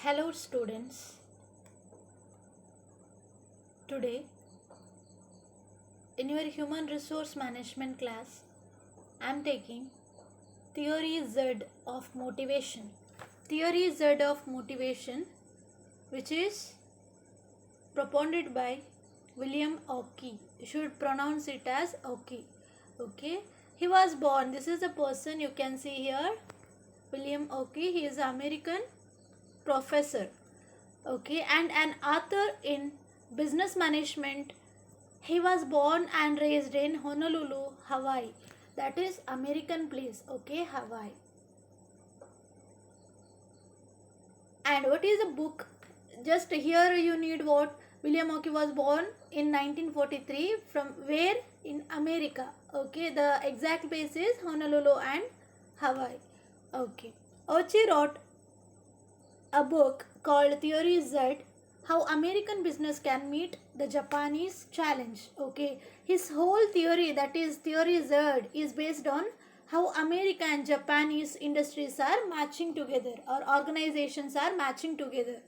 Hello students, today in your human resource management class I am taking theory Z of motivation. Theory Z of motivation, which is propounded by William Ockey. You should pronounce it as Ockey. Okay, he was born, this is a person you can see here, William Ockey. He is an American professor, okay, and an author in business management. He was born and raised in Honolulu, Hawaii. That is American place, okay, Hawaii. And what is the book? Just here you need what? William Ockey was born in 1943. From where? In America, okay. The exact place is Honolulu and Hawaii, okay. Ockey wrote a book called Theory Z, how American business can meet the Japanese challenge, okay. His whole theory, that is Theory Z, is based on how America and Japanese industries are matching together, or organizations are matching together,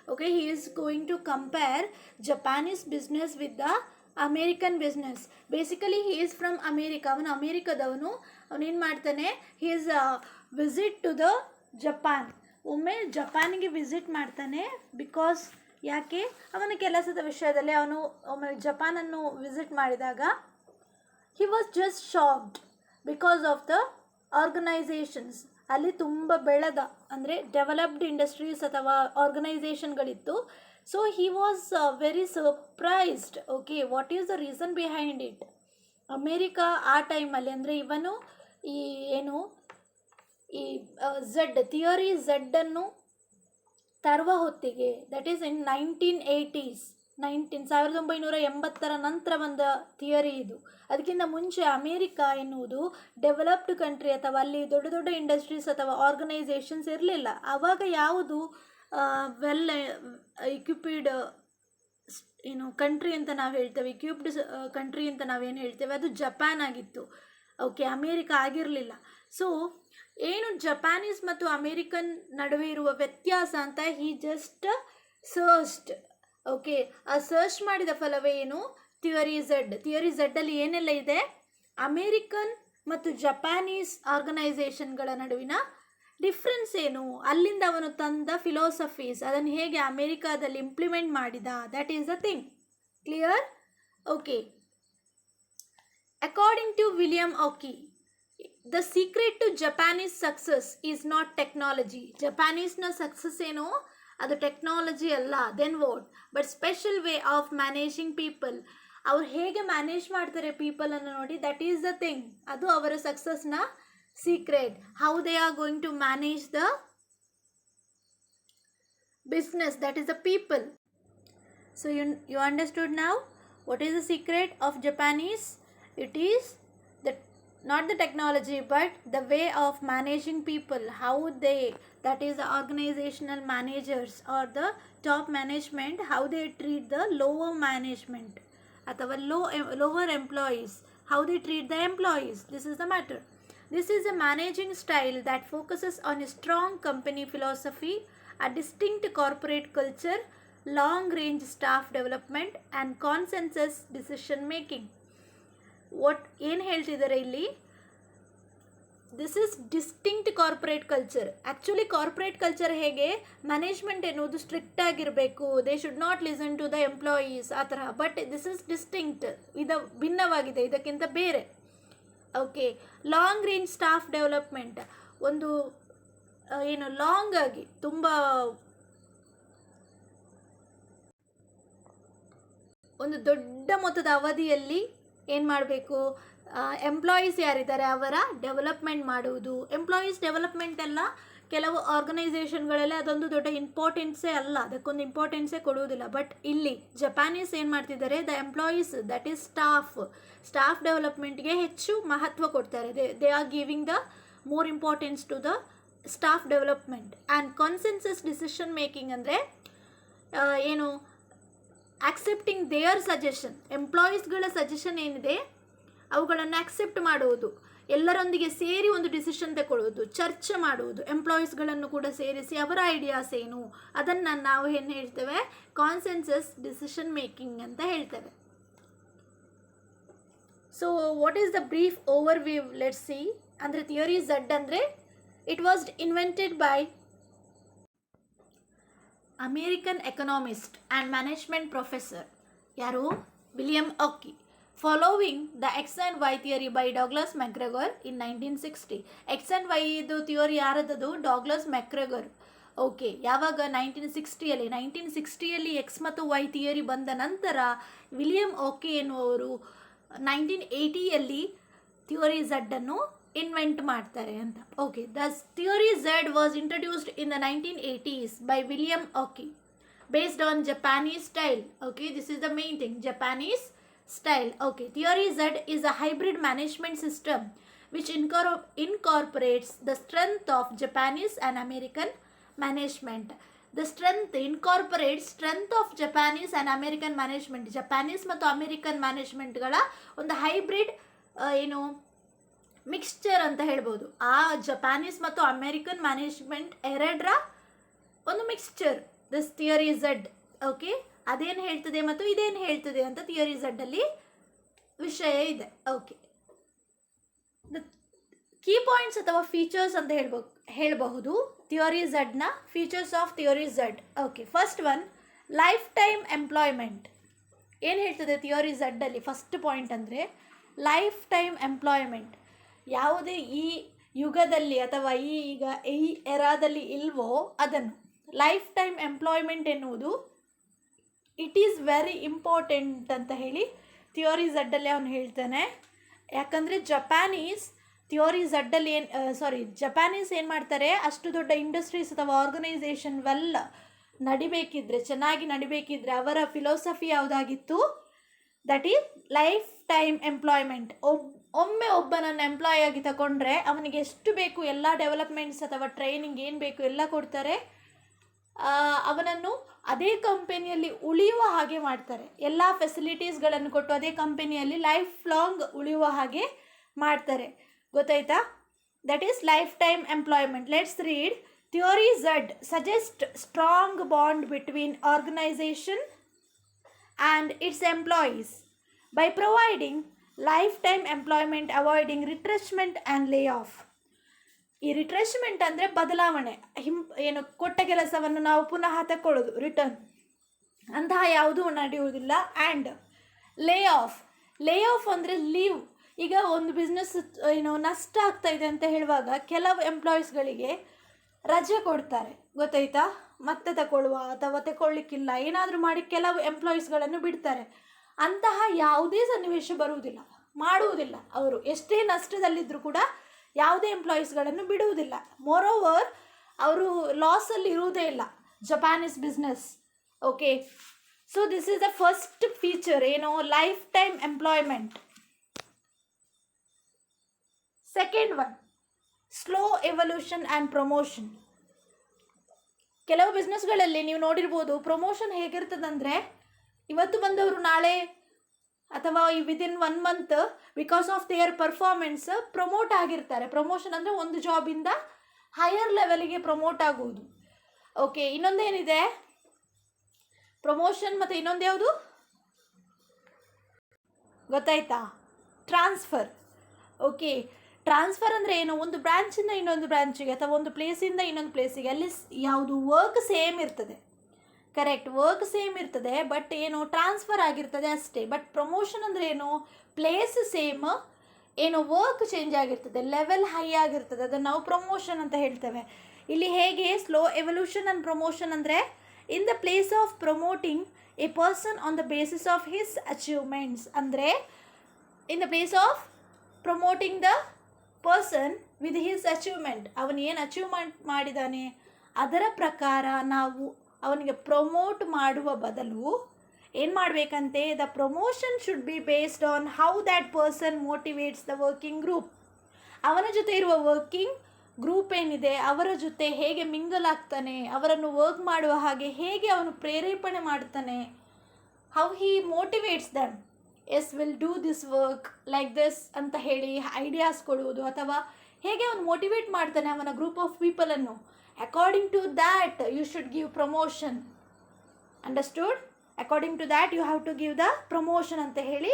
okay. He is going to compare Japanese business with the American business. Basically he is from America, ಅವನು ಅಮೇರಿಕದವನು. ಅವನೇನು ಮಾಡ್ತಾನೆ, he is visit to the Japan. ಒಮ್ಮೆ ಜಪಾನಿಗೆ visit ಮಾಡ್ತಾನೆ. Because ಯಾಕೆ, ಅವನ ಕೆಲಸದ ವಿಷಯದಲ್ಲಿ ಅವನು ಒಮ್ಮೆ ಜಪಾನನ್ನು ವಿಸಿಟ್ ಮಾಡಿದಾಗ he was just shocked because of the organisations. ಅಲ್ಲಿ ತುಂಬ ಬೆಳೆದ, ಅಂದರೆ ಡೆವಲಪ್ಡ್ ಇಂಡಸ್ಟ್ರೀಸ್ ಅಥವಾ ಆರ್ಗನೈಸೇಷನ್ಗಳಿತ್ತು. So he was very surprised, okay. What is the reason behind it? America ಆ ಟೈಮಲ್ಲಿ, ಅಂದರೆ ಇವನು ಈ ಏನು ಈ ಝೆಡ್ ಥಿಯರಿ ಝೆಡ್ಡನ್ನು ತರುವ ಹೊತ್ತಿಗೆ, ದಟ್ ಈಸ್ ಇನ್ 1980s, 1980 ನಂತರ ಬಂದ ಥಿಯರಿ ಇದು. ಅದಕ್ಕಿಂತ ಮುಂಚೆ ಅಮೇರಿಕಾ ಎನ್ನುವುದು ಡೆವಲಪ್ಡ್ ಕಂಟ್ರಿ, ಅಥವಾ ಅಲ್ಲಿ ದೊಡ್ಡ ದೊಡ್ಡ ಇಂಡಸ್ಟ್ರೀಸ್ ಅಥವಾ ಆರ್ಗನೈಸೇಷನ್ಸ್ ಇರಲಿಲ್ಲ. ಆವಾಗ ಯಾವುದು ವೆಲ್ ಇಕ್ವಿಪ್ಡ್ ಏನು ಕಂಟ್ರಿ ಅಂತ ನಾವು ಹೇಳ್ತೇವೆ, ಇಕ್ವಿಪ್ಡ್ ಕಂಟ್ರಿ ಅಂತ ನಾವೇನು ಹೇಳ್ತೇವೆ, ಅದು ಜಪಾನ್ ಆಗಿತ್ತು, ಓಕೆ. ಅಮೇರಿಕಾ ಆಗಿರಲಿಲ್ಲ. ಸೊ ಏನು ಜಪಾನೀಸ್ ಮತ್ತು ಅಮೇರಿಕನ್ ನಡುವೆ ಇರುವ ವ್ಯತ್ಯಾಸ ಅಂತ ಹಿ ಜಸ್ಟ್ ಸರ್ಚ್ಡ್, ಓಕೆ. ಆ ಸರ್ಚ್ ಮಾಡಿದ ಫಲವೇ ಏನು? Theory Z. ಥಿಯರಿ ಝೆಡ್ಡಲ್ಲಿ ಏನೆಲ್ಲ ಇದೆ? ಅಮೇರಿಕನ್ ಮತ್ತು ಜಪಾನೀಸ್ ಆರ್ಗನೈಸೇಷನ್ಗಳ ನಡುವಿನ ಡಿಫ್ರೆನ್ಸ್ ಏನು, ಅಲ್ಲಿಂದ ಅವನು ತಂದ ಫಿಲಾಸಫೀಸ್, ಅದನ್ನು ಹೇಗೆ ಅಮೇರಿಕಾದಲ್ಲಿ ಇಂಪ್ಲಿಮೆಂಟ್ ಮಾಡಿದ, that is the thing. Clear? Okay. According to William Ouchi, the secret to Japanese success is not technology. Japanese na success ಏನು, ಅದು ಟೆಕ್ನಾಲಜಿ ಅಲ್ಲ. Then what? But special way of managing people. ಅವ್ರು ಹೇಗೆ manage ಮಾಡ್ತಾರೆ ಪೀಪಲನ್ನು ನೋಡಿ, that is the thing. ಅದು ಅವರ ಸಕ್ಸಸ್ನ secret. How they are going to manage the business, that is the people. So you understood now what is the secret of Japanese? It is not the technology but the way of managing people, how they, that is the organizational managers or the top management, how they treat the lower management athava lower employees, how they treat the employees. This is the matter. This is a managing style that focuses on a strong company philosophy, a distinct corporate culture, long range staff development and consensus decision making. What ಏನು ಹೇಳ್ತಿದ್ದಾರೆ ಇಲ್ಲಿ? This is distinct corporate culture. Actually corporate culture ಹೇಗೆ, management ಎನ್ನುವುದು strict ಆಗಿರಬೇಕು, they should not listen to the employees, ಆ ಥರ. But this is distinct, ಇದು ಭಿನ್ನವಾಗಿದೆ, ಇದಕ್ಕಿಂತ ಬೇರೆ, okay. Long range staff development, ಒಂದು ಏನು ಲಾಂಗ್ ಆಗಿ ತುಂಬ ಒಂದು ದೊಡ್ಡ ಮೊತ್ತದ ಅವಧಿಯಲ್ಲಿ ಏನು ಮಾಡಬೇಕು, ಎಂಪ್ಲಾಯೀಸ್ ಯಾರಿದ್ದಾರೆ ಅವರ ಡೆವಲಪ್ಮೆಂಟ್ ಮಾಡುವುದು. ಎಂಪ್ಲಾಯೀಸ್ ಡೆವಲಪ್ಮೆಂಟ್ ಎಲ್ಲ ಕೆಲವು ಆರ್ಗನೈಸೇಷನ್ಗಳಲ್ಲಿ ಅದೊಂದು ದೊಡ್ಡ ಇಂಪಾರ್ಟೆನ್ಸೇ ಅಲ್ಲ, ಅದಕ್ಕೊಂದು ಇಂಪಾರ್ಟೆನ್ಸೇ ಕೊಡುವುದಿಲ್ಲ. ಬಟ್ ಇಲ್ಲಿ ಜಪಾನೀಸ್ ಏನು ಮಾಡ್ತಿದ್ದಾರೆ, the employees, that is staff ಡೆವಲಪ್ಮೆಂಟ್ಗೆ ಹೆಚ್ಚು ಮಹತ್ವ ಕೊಡ್ತಾರೆ. They are giving the more importance to the staff development. And consensus decision making ಅಂದರೆ ಏನು, ಆಕ್ಸೆಪ್ಟಿಂಗ್ ದೇಯರ್ ಸಜೆಷನ್. ಎಂಪ್ಲಾಯೀಸ್ಗಳ ಸಜೆಷನ್ ಏನಿದೆ ಅವುಗಳನ್ನು ಆಕ್ಸೆಪ್ಟ್ ಮಾಡುವುದು. ಎಲ್ಲರೊಂದಿಗೆ ಸೇರಿ ಒಂದು ಡಿಸಿಷನ್ ತಗೊಳ್ಳೋದು, ಚರ್ಚೆ ಮಾಡುವುದು, ಎಂಪ್ಲಾಯೀಸ್ಗಳನ್ನು ಕೂಡ ಸೇರಿಸಿ ಅವರ ಐಡಿಯಾಸ್ ಏನು ಅದನ್ನು ನಾವು ಏನು ಹೇಳ್ತೇವೆ, ಕಾನ್ಸೆನ್ಸಸ್ ಡಿಸಿಷನ್ ಮೇಕಿಂಗ್ ಅಂತ ಹೇಳ್ತೇವೆ. So what is the brief overview, let's see. ಅಂದರೆ ಥಿಯರಿ ಝಡ್ ಅಂದರೆ it was invented by American economist and management professor, ಯಾರು, William Ouchi, following the X and Y theory by Douglas McGregor in 1960. X and Y ಇದು theory ಯಾರದದು, Douglas McGregor. Okay, ಯಾವಾಗ 1960ಯಲ್ಲಿ 1960ಯಲ್ಲಿ X ಮತ್ತು Y theory ಬಂದ ನಂತರ William ಆಕಿ ಎನ್ನುವರು 1980ಯಲ್ಲಿ ಥಿಯರಿ ಝಡ್ಡನ್ನು ಇನ್ವೆಂಟ್ ಮಾಡ್ತಾರೆ ಅಂತ. Okay, the theory Z was introduced in the 1980s by William ಆಕಿ based on Japanese style. Okay, this is the main thing, Japanese style. Okay, theory Z is a hybrid management system which incorporates the strength of Japanese and American management. The strength incorporates strength of Japanese and American management. Japanese ಮತ್ತು American ಮ್ಯಾನೇಜ್ಮೆಂಟ್ಗಳ ಒಂದು hybrid mixture ಅಂತ ಹೇಳ್ಬೋದು. ಆ Japanese ಮತ್ತು American management ಎರಡರ ಒಂದು mixture this theory Z. Okay, ಅದೇನು ಹೇಳ್ತದೆ ಮತ್ತು ಇದೇನು ಹೇಳ್ತದೆ ಅಂತ ಥಿಯರಿ ಝಡ್ಡಲ್ಲಿ ವಿಷಯ ಇದೆ. ಓಕೆ, ದ ಕೀ ಪಾಯಿಂಟ್ಸ್ ಅಥವಾ ಫೀಚರ್ಸ್ ಅಂತ ಹೇಳಬಹುದು ಥಿಯರಿ ಝಡ್ನ. Features of theory Z. Okay, first one, lifetime employment. ಏನು ಹೇಳ್ತದೆ ಥಿಯರಿ ಝಡ್ಡಲ್ಲಿ? ಫಸ್ಟ್ ಪಾಯಿಂಟ್ ಅಂದರೆ ಲೈಫ್ ಟೈಮ್ ಎಂಪ್ಲಾಯ್ಮೆಂಟ್. ಯಾವುದೇ ಈ ಯುಗದಲ್ಲಿ ಅಥವಾ ಈಗ ಈ ಎರಾದಲ್ಲಿ ಇಲ್ವೋ ಅದನ್ನು ಲೈಫ್ ಟೈಮ್ ಎಂಪ್ಲಾಯ್ಮೆಂಟ್ ಎನ್ನುವುದು ಇಟ್ ಈಸ್ ವೆರಿ ಇಂಪಾರ್ಟೆಂಟ್ ಅಂತ ಹೇಳಿ ಥಿಯರಿ ಝಡ್ಡಲ್ಲಿ ಅವನು ಹೇಳ್ತಾನೆ. ಯಾಕಂದರೆ ಥಿಯರಿ ಝಡ್ಡಲ್ಲಿ ಜಪಾನೀಸ್ ಏನು ಮಾಡ್ತಾರೆ, ಅಷ್ಟು ದೊಡ್ಡ ಇಂಡಸ್ಟ್ರೀಸ್ ಅಥವಾ ಆರ್ಗನೈಸೇಷನ್ ನಡಿಬೇಕಿದ್ರೆ, ಚೆನ್ನಾಗಿ ನಡಿಬೇಕಿದ್ರೆ ಅವರ ಫಿಲಾಸಫಿ ಯಾವುದಾಗಿತ್ತು, that is lifetime employment. ಒಮ್ಮೆ ಒಬ್ಬನನ್ನು ಎಂಪ್ಲಾಯ್ ಆಗಿ ತಗೊಂಡ್ರೆ ಅವನಿಗೆ ಎಷ್ಟು ಬೇಕು ಎಲ್ಲ ಡೆವಲಪ್ಮೆಂಟ್ಸ್ ಅಥವಾ ಟ್ರೈನಿಂಗ್ ಏನು ಬೇಕು ಎಲ್ಲ ಕೊಡ್ತಾರೆ. ಅವನನ್ನು ಅದೇ ಕಂಪನಿಯಲ್ಲಿ ಉಳಿಯುವ ಹಾಗೆ ಮಾಡ್ತಾರೆ. ಎಲ್ಲ ಫೆಸಿಲಿಟೀಸ್ಗಳನ್ನು ಕೊಟ್ಟು ಅದೇ ಕಂಪನಿಯಲ್ಲಿ ಲೈಫ್ ಲಾಂಗ್ ಉಳಿಯುವ ಹಾಗೆ ಮಾಡ್ತಾರೆ. ಗೊತ್ತಾಯ್ತಾ? That is lifetime employment. Let's read. Theory Z suggest strong bond between organisation and its employees by providing lifetime employment, avoiding retrenchment and layoff. ಈ ರಿಟ್ರೆಚ್ಮೆಂಟ್ ಅಂದರೆ ಬದಲಾವಣೆ, ಕೊಟ್ಟ ಕೆಲಸವನ್ನು ನಾವು ಪುನಃ ತಗೊಳ್ಳೋದು, ರಿಟರ್ನ್, ಅಂತಹ ಯಾವುದೂ ನಡೆಯುವುದಿಲ್ಲ. ಆ್ಯಂಡ್ ಲೇಆಫ್ ಅಂದರೆ ಲೀವ್. ಈಗ ಒಂದು ಬಿಸ್ನೆಸ್ ನಷ್ಟ ಆಗ್ತಾ ಇದೆ ಅಂತ ಹೇಳುವಾಗ ಕೆಲವು ಎಂಪ್ಲಾಯೀಸ್ಗಳಿಗೆ ರಜೆ ಕೊಡ್ತಾರೆ. ಗೊತ್ತಾಯ್ತಾ? ಮತ್ತೆ ತಗೊಳ್ಳುವ ಅಥವಾ ತಗೊಳ್ಳಿಕ್ಕಿಲ್ಲ ಏನಾದರೂ ಮಾಡಿ ಕೆಲವು ಎಂಪ್ಲಾಯೀಸ್ಗಳನ್ನು ಬಿಡ್ತಾರೆ. ಅಂತಹ ಯಾವುದೇ ಸನ್ನಿವೇಶ ಮಾಡುವುದಿಲ್ಲ. ಅವರು ಎಷ್ಟೇ ನಷ್ಟದಲ್ಲಿದ್ದರೂ ಕೂಡ ಯಾವುದೇ ಎಂಪ್ಲಾಯೀಸ್ಗಳನ್ನು ಬಿಡುವುದಿಲ್ಲ. ಮೋರೋವರ್ ಅವರು ಲಾಸಲ್ಲಿ ಇರುವುದೇ ಇಲ್ಲ Japanese business. Okay, so this is the first feature, life time employment. Second one, slow evolution and promotion. ಕೆಲವು ಬಿಸ್ನೆಸ್ಗಳಲ್ಲಿ ನೀವು ನೋಡಿರ್ಬೋದು, ಪ್ರಮೋಷನ್ ಹೇಗಿರ್ತದಂದರೆ ಇವತ್ತು ಬಂದವರು ನಾಳೆ ಅಥವಾ within 1 month because of there performance promote ಆಗಿರ್ತಾರೆ. ಪ್ರಮೋಷನ್ ಅಂದರೆ ಒಂದು ಜಾಬಿಂದ ಹೈಯರ್ ಲೆವೆಲಿಗೆ ಪ್ರಮೋಟ್ ಆಗುವುದು. ಓಕೆ, ಇನ್ನೊಂದೇನಿದೆ ಪ್ರಮೋಷನ್, ಮತ್ತು ಇನ್ನೊಂದು ಯಾವುದು ಗೊತ್ತಾಯ್ತಾ? ಟ್ರಾನ್ಸ್ಫರ್. ಓಕೆ, ಟ್ರಾನ್ಸ್ಫರ್ ಅಂದರೆ ಏನು? ಒಂದು ಬ್ರಾಂಚಿಂದ ಇನ್ನೊಂದು ಬ್ರಾಂಚಿಗೆ ಅಥವಾ ಒಂದು ಪ್ಲೇಸಿಂದ ಇನ್ನೊಂದು ಪ್ಲೇಸಿಗೆ, ಅಲ್ಲಿ ಯಾವುದು ವರ್ಕ್ ಸೇಮ್ ಇರ್ತದೆ. ಕರೆಕ್ಟ್, ವರ್ಕ್ ಸೇಮ್ ಇರ್ತದೆ, ಬಟ್ ಟ್ರಾನ್ಸ್ಫರ್ ಆಗಿರ್ತದೆ ಅಷ್ಟೇ. ಬಟ್ ಪ್ರಮೋಷನ್ ಅಂದರೆ ಪ್ಲೇಸ್ ಸೇಮ್, ವರ್ಕ್ ಚೇಂಜ್ ಆಗಿರ್ತದೆ, ಲೆವೆಲ್ ಹೈ ಆಗಿರ್ತದೆ, ಅದನ್ನು ನಾವು ಪ್ರಮೋಷನ್ ಅಂತ ಹೇಳ್ತೇವೆ. ಇಲ್ಲಿ ಹೇಗೆ ಸ್ಲೋ ಎವಲ್ಯೂಷನ್ ಆ್ಯಂಡ್ ಪ್ರಮೋಷನ್ ಅಂದರೆ in the place of promoting a person on the basis of his achievements. ಅಂದರೆ in the place of promoting the person with his achievement, ಅವನು ಏನು ಅಚೀವ್ಮೆಂಟ್ ಮಾಡಿದ್ದಾನೆ ಅದರ ಪ್ರಕಾರ ನಾವು ಅವನಿಗೆ ಪ್ರಮೋಟ್ ಮಾಡುವ ಬದಲು ಏನು ಮಾಡಬೇಕಂತೆ, the promotion should be based on how that person motivates the working group. ಅವನ ಜೊತೆ ಇರುವ ವರ್ಕಿಂಗ್ ಗ್ರೂಪ್ ಏನಿದೆ ಅವರ ಜೊತೆ ಹೇಗೆ ಮಿಂಗಲ್ ಆಗ್ತಾನೆ, ಅವರನ್ನು ವರ್ಕ್ ಮಾಡುವ ಹಾಗೆ ಹೇಗೆ ಅವನು ಪ್ರೇರೇಪಣೆ ಮಾಡ್ತಾನೆ, how he motivates them. Yes will do this work like this ಅಂತ ಹೇಳಿ ಐಡಿಯಾಸ್ ಕೊಡುವುದು, ಅಥವಾ ಹೇಗೆ ಅವನು ಮೋಟಿವೇಟ್ ಮಾಡ್ತಾನೆ ಅವನ ಗ್ರೂಪ್ ಆಫ್ ಪೀಪಲನ್ನು. According to that you should give promotion. Understood? According to that you have to give the promotion ಅಂತ ಹೇಳಿ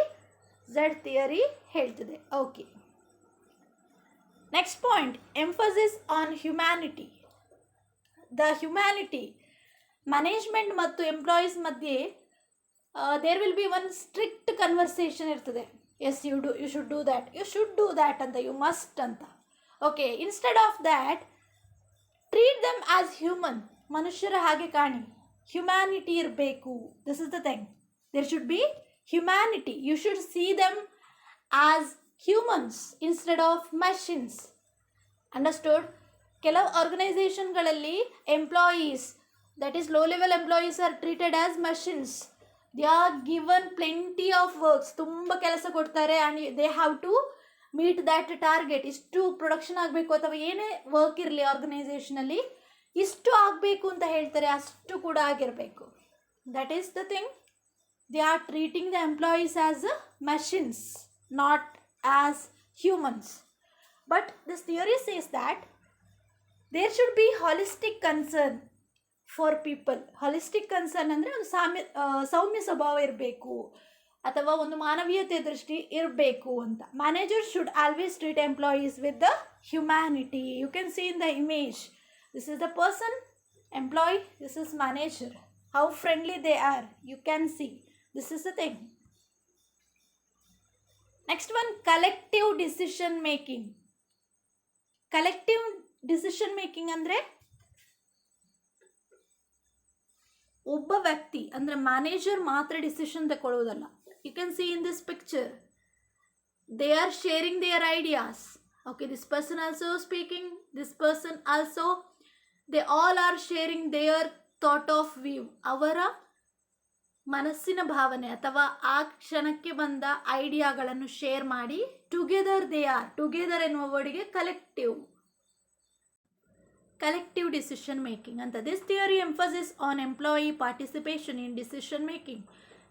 ಝೆಡ್ ಥಿಯರಿ ಹೇಳ್ತದೆ. Okay, next point, emphasis on humanity. The humanity, management ಮತ್ತು employees ಮಧ್ಯೆ there will be one strict conversation ಇರ್ತದೆ. Yes you should do that, you should do that ಅಂತ, you must ಅಂತ. Okay, instead of that treat them as human, ಮನುಷ್ಯರ ಹಾಗೆ ಕಾಣಿ. Humanity ಇರಬೇಕು. This is the thing, there should be humanity. You should see them as humans instead of machines. Understood? ಕೆಲವು ಆರ್ಗನೈಸೇಷನ್ಗಳಲ್ಲಿ employees, that is low level employees, are treated as machines. They are given plenty of works, ತುಂಬ ಕೆಲಸ ಕೊಡ್ತಾರೆ, and they have to meet that target. ಇಷ್ಟು production ಆಗಬೇಕು, ಅಥವಾ ಏನೇ work ಇರಲಿ ಆರ್ಗನೈಸೇಷನಲ್ಲಿ ಇಷ್ಟು ಆಗಬೇಕು ಅಂತ ಹೇಳ್ತಾರೆ, ಅಷ್ಟು ಕೂಡ ಆಗಿರಬೇಕು. That is the thing. They are treating the employees as machines, not as humans. But this theory says that there should be holistic concern for people. holistic concern ಅಂದರೆ ಒಂದು ಸೌಮ್ಯ ಸ್ವಭಾವ ಇರಬೇಕು, ಅಥವಾ ಒಂದು ಮಾನವೀಯತೆ ದೃಷ್ಟಿ ಇರಬೇಕು ಅಂತ. Manager should always treat employees with the humanity. You can see in the image, this is the person, employee, this is manager. How friendly they are, you can see. This is the thing. Next one, collective decision making. Collective decision making ಅಂದರೆ ಒಬ್ಬ ವ್ಯಕ್ತಿ ಅಂದರೆ manager ಮಾತ್ರ decision ತಗೊಳ್ಳೋದಲ್ಲ. You can see in this picture, they are sharing their ideas. Okay, this person also speaking, this person also, they all are sharing their thought of view. ಅವರ ಮನಸ್ಸಿನ ಭಾವನೆ ಅಥವಾ ಆ ಕ್ಷಣಕ್ಕೆ ಬಂದ ಐಡಿಯಾಗಳನ್ನು ಶೇರ್ ಮಾಡಿ ಟುಗೆದರ್ ದೇ ಆರ್. ಟುಗೆದರ್ ಎನ್ನುವ ವರ್ಡಿಗೆ ಕಲೆಕ್ಟಿವ್ ಡಿಸಿಷನ್ ಮೇಕಿಂಗ್ ಅಂತ. This theory emphasis on employee participation in decision making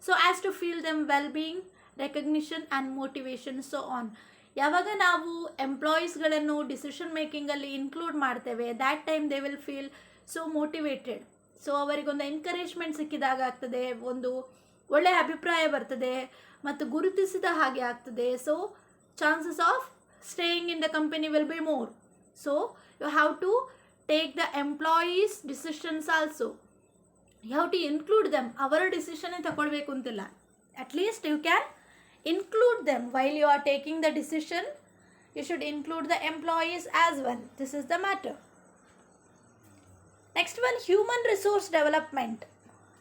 so as to feel them well being, recognition and motivation so on. ಯಾವಾಗ ನಾವು ಎಂಪ್ಲಾಯೀಸ್ಗಳನ್ನು ಡಿಸಿಷನ್ ಮೇಕಿಂಗಲ್ಲಿ ಇನ್ಕ್ಲೂಡ್ ಮಾಡ್ತೇವೆ, that time they will feel so motivated. So ಅವರಿಗೊಂದು ಎನ್ಕರೇಜ್ಮೆಂಟ್ ಸಿಕ್ಕಿದಾಗ ಆಗ್ತದೆ, ಒಂದು ಒಳ್ಳೆಯ ಅಭಿಪ್ರಾಯ ಬರ್ತದೆ ಮತ್ತು ಗುರುತಿಸಿದ ಹಾಗೆ ಆಗ್ತದೆ. So chances of staying in the company will be more. So you have to take the employees decisions also. You have to include them. ಅವರ ಡಿಸಿಷನ್ನೇ ತಗೊಳ್ಬೇಕು ಅಂತಿಲ್ಲ, at least you can include them while you are taking the decision. You should include the employees as well. This is the matter. Next one, human resource development.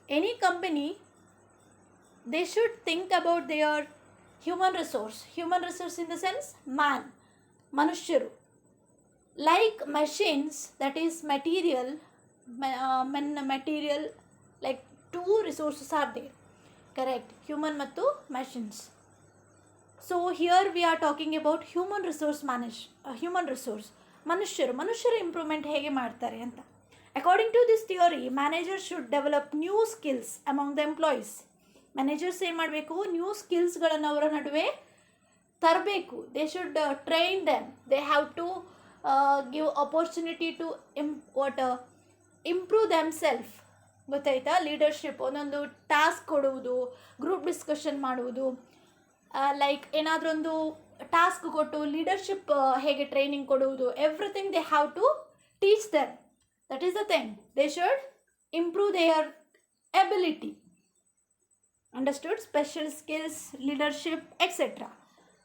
Any company, they should think about their human resource in the sense man, manusharu. Like machines, that is material, material, like two resources are there, correct? Human mattu machines. So here we are talking about human resource ಮನುಷ್ಯರ improvement ಹೇಗೆ ಮಾಡ್ತಾರೆ ಅಂತ. According to this theory, manager should develop new skills among the employees. Managers ಏನು ಮಾಡಬೇಕು, new ಸ್ಕಿಲ್ಸ್ಗಳನ್ನು ಅವರ ನಡುವೆ ತರಬೇಕು. They should train them. They have to give opportunity to improve themselves. ಗೊತ್ತಾಯ್ತಾ? ಲೀಡರ್ಶಿಪ್, ಒಂದೊಂದು ಟಾಸ್ಕ್ ಕೊಡುವುದು, ಗ್ರೂಪ್ ಡಿಸ್ಕಷನ್ ಮಾಡುವುದು, ಲೈಕ್ ಏನಾದರೂ ಒಂದು ಟಾಸ್ಕ್ ಕೊಟ್ಟು ಲೀಡರ್ಶಿಪ್ ಹೇಗೆ ಟ್ರೈನಿಂಗ್ ಕೊಡುವುದು, everything they have to teach them. That is the thing. They should improve there ability. Understood? Special skills, leadership etcetera.